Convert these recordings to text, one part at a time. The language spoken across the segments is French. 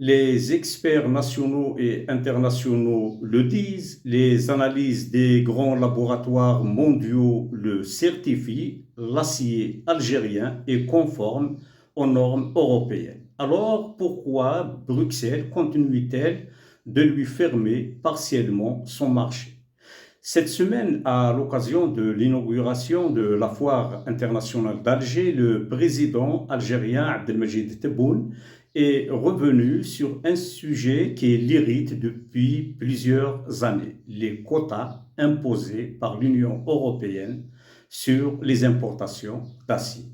Les experts nationaux et internationaux le disent, les analyses des grands laboratoires mondiaux le certifient, l'acier algérien est conforme aux normes européennes. Alors pourquoi Bruxelles continue-t-elle de lui fermer partiellement son marché? Cette semaine, à l'occasion de l'inauguration de la foire internationale d'Alger, le président algérien Abdelmajid Tebboune est revenu sur un sujet qui l'irrite depuis plusieurs années, les quotas imposés par l'Union européenne sur les importations d'acier.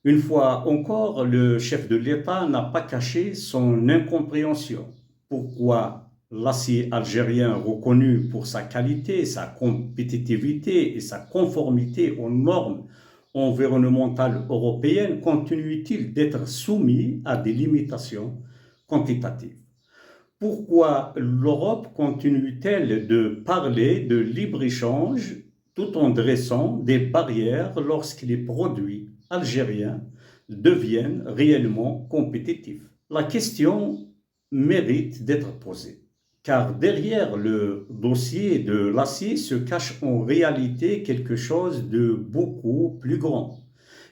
Une fois encore, le chef de l'État n'a pas caché son incompréhension. Pourquoi l'acier algérien, reconnu pour sa qualité, sa compétitivité et sa conformité aux normes environnementales européennes, continue-t-il d'être soumis à des limitations quantitatives? Pourquoi l'Europe continue-t-elle de parler de libre-échange tout en dressant des barrières lorsque les produits algériens deviennent réellement compétitifs? La question mérite d'être posée, car derrière le dossier de l'acier se cache en réalité quelque chose de beaucoup plus grand,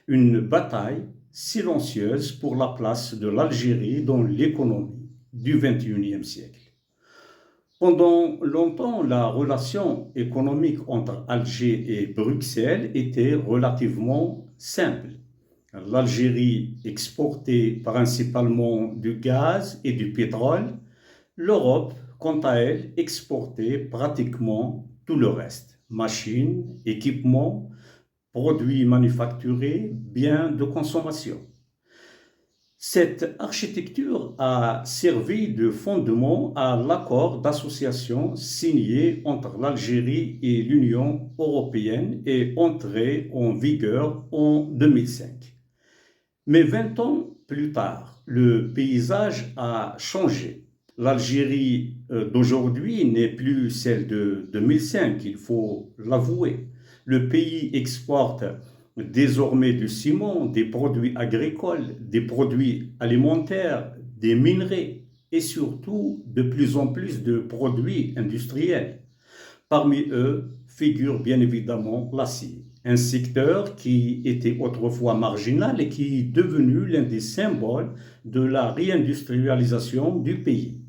une bataille silencieuse pour la place de l'Algérie dans l'économie du XXIe siècle. Pendant longtemps, la relation économique entre Alger et Bruxelles était relativement simple. L'Algérie exportait principalement du gaz et du pétrole. L'Europe, quant à elle, exportait pratiquement tout le reste: machines, équipements, produits manufacturés, biens de consommation. Cette architecture a servi de fondement à l'accord d'association signé entre l'Algérie et l'Union européenne et entré en vigueur en 2005. Mais 20 ans plus tard, le paysage a changé. L'Algérie d'aujourd'hui n'est plus celle de 2005, il faut l'avouer. Le pays exporte désormais du ciment, des produits agricoles, des produits alimentaires, des minerais et surtout de plus en plus de produits industriels. Parmi eux figure bien évidemment l'acier, un secteur qui était autrefois marginal et qui est devenu l'un des symboles de la réindustrialisation du pays.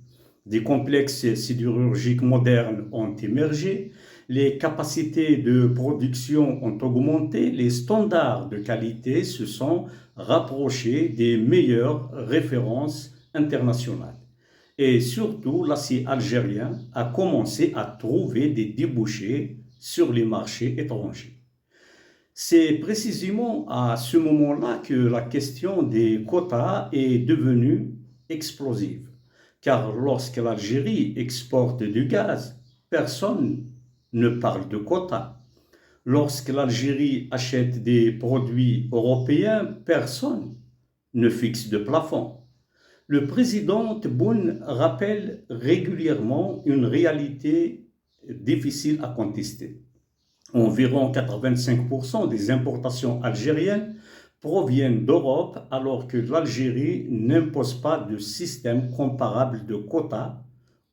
Des complexes sidérurgiques modernes ont émergé, les capacités de production ont augmenté, les standards de qualité se sont rapprochés des meilleures références internationales. Et surtout, l'acier algérien a commencé à trouver des débouchés sur les marchés étrangers. C'est précisément à ce moment-là que la question des quotas est devenue explosive. Car lorsque l'Algérie exporte du gaz, personne ne parle de quotas. Lorsque l'Algérie achète des produits européens, personne ne fixe de plafond. Le président Tebboune rappelle régulièrement une réalité difficile à contester. Environ 85% des importations algériennes proviennent d'Europe, alors que l'Algérie n'impose pas de système comparable de quotas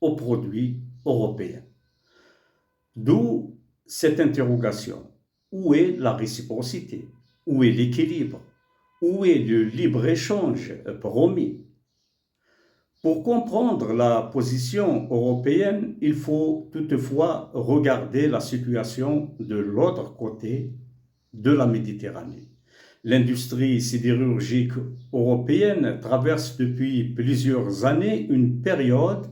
aux produits européens. D'où cette interrogation. Où est la réciprocité? Où est l'équilibre? Où est le libre-échange promis? Pour comprendre la position européenne, il faut toutefois regarder la situation de l'autre côté de la Méditerranée. L'industrie sidérurgique européenne traverse depuis plusieurs années une période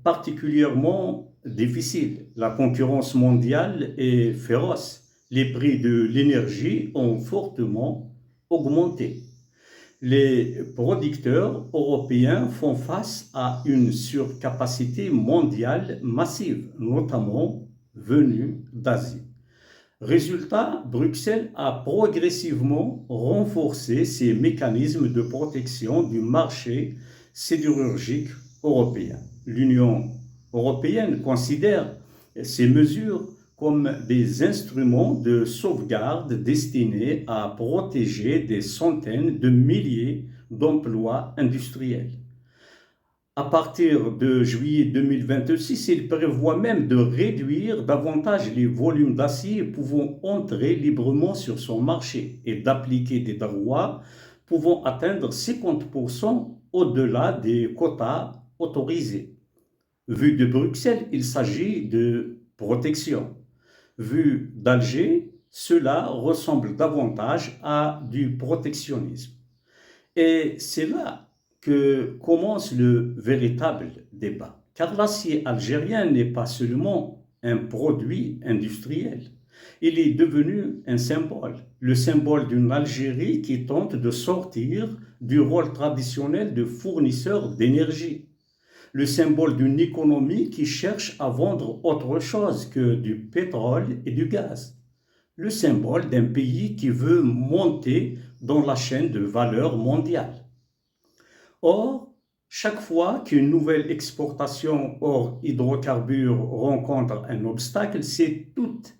particulièrement difficile. La concurrence mondiale est féroce. Les prix de l'énergie ont fortement augmenté. Les producteurs européens font face à une surcapacité mondiale massive, notamment venue d'Asie. Résultat, Bruxelles a progressivement renforcé ses mécanismes de protection du marché sidérurgique européen. L'Union européenne considère ces mesures comme des instruments de sauvegarde destinés à protéger des centaines de milliers d'emplois industriels. À partir de juillet 2026, il prévoit même de réduire davantage les volumes d'acier pouvant entrer librement sur son marché et d'appliquer des droits pouvant atteindre 50% au-delà des quotas autorisés. Vu de Bruxelles, il s'agit de protection. Vu d'Alger, cela ressemble davantage à du protectionnisme. Et c'est là que commence le véritable débat. Car l'acier algérien n'est pas seulement un produit industriel. Il est devenu un symbole, le symbole d'une Algérie qui tente de sortir du rôle traditionnel de fournisseur d'énergie, le symbole d'une économie qui cherche à vendre autre chose que du pétrole et du gaz, le symbole d'un pays qui veut monter dans la chaîne de valeur mondiale. Or, chaque fois qu'une nouvelle exportation hors hydrocarbures rencontre un obstacle, c'est toute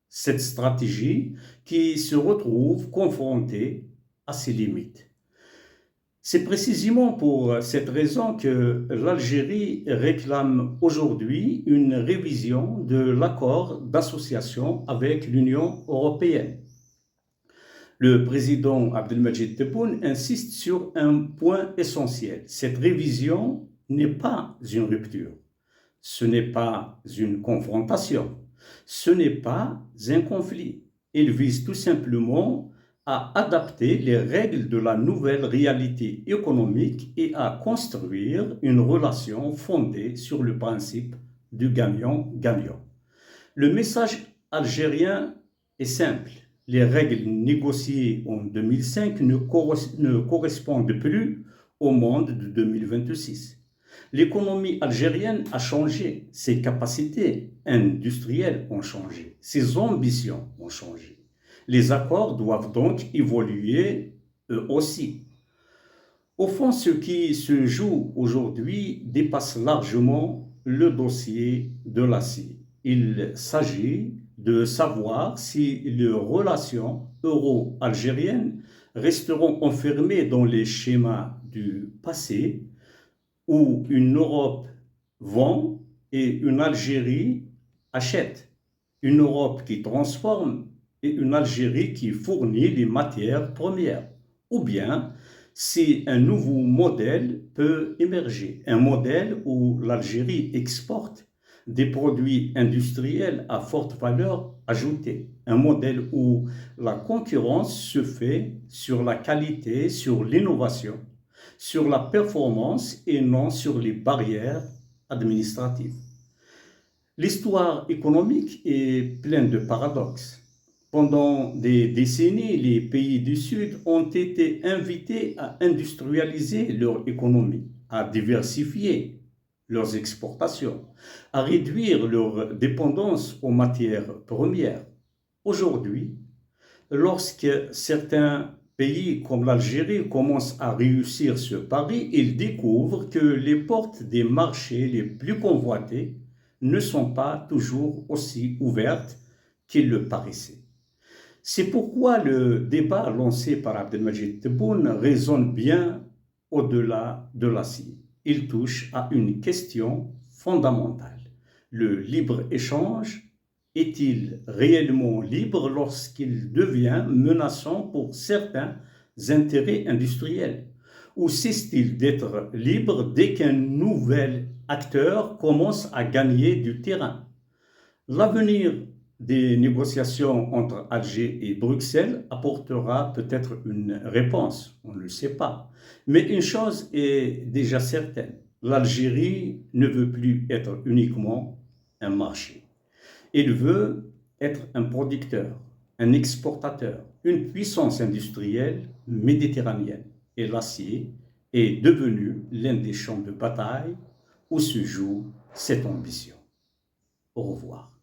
cette stratégie qui se retrouve confrontée à ses limites. C'est précisément pour cette raison que l'Algérie réclame aujourd'hui une révision de l'accord d'association avec l'Union européenne. Le président Abdelmadjid Tebboune insiste sur un point essentiel. Cette révision n'est pas une rupture, ce n'est pas une confrontation, ce n'est pas un conflit. Il vise tout simplement à adapter les règles de la nouvelle réalité économique et à construire une relation fondée sur le principe du gagnant-gagnant. Le message algérien est simple. Les règles négociées en 2005 ne correspondent plus au monde de 2026. L'économie algérienne a changé, ses capacités industrielles ont changé, ses ambitions ont changé. Les accords doivent donc évoluer eux aussi. Au fond, ce qui se joue aujourd'hui dépasse largement le dossier de l'acier. Il s'agit de savoir si les relations euro-algériennes resteront enfermées dans les schémas du passé où une Europe vend et une Algérie achète. Une Europe qui transforme et une Algérie qui fournit les matières premières. Ou bien si un nouveau modèle peut émerger, un modèle où l'Algérie exporte des produits industriels à forte valeur ajoutée, un modèle où la concurrence se fait sur la qualité, sur l'innovation, sur la performance et non sur les barrières administratives. L'histoire économique est pleine de paradoxes. Pendant des décennies, les pays du Sud ont été invités à industrialiser leur économie, à diversifier leurs exportations, à réduire leur dépendance aux matières premières. Aujourd'hui, lorsque certains pays comme l'Algérie commencent à réussir ce pari, ils découvrent que les portes des marchés les plus convoités ne sont pas toujours aussi ouvertes qu'ils le paraissaient. C'est pourquoi le débat lancé par Abdelmadjid Tebboune résonne bien au-delà de l'acier. Il touche à une question fondamentale. Le libre-échange est-il réellement libre lorsqu'il devient menaçant pour certains intérêts industriels? Ou cesse-t-il d'être libre dès qu'un nouvel acteur commence à gagner du terrain? L'avenir des négociations entre Alger et Bruxelles apportera peut-être une réponse, on ne le sait pas. Mais une chose est déjà certaine, l'Algérie ne veut plus être uniquement un marché. Elle veut être un producteur, un exportateur, une puissance industrielle méditerranéenne. Et l'acier est devenu l'un des champs de bataille où se joue cette ambition. Au revoir.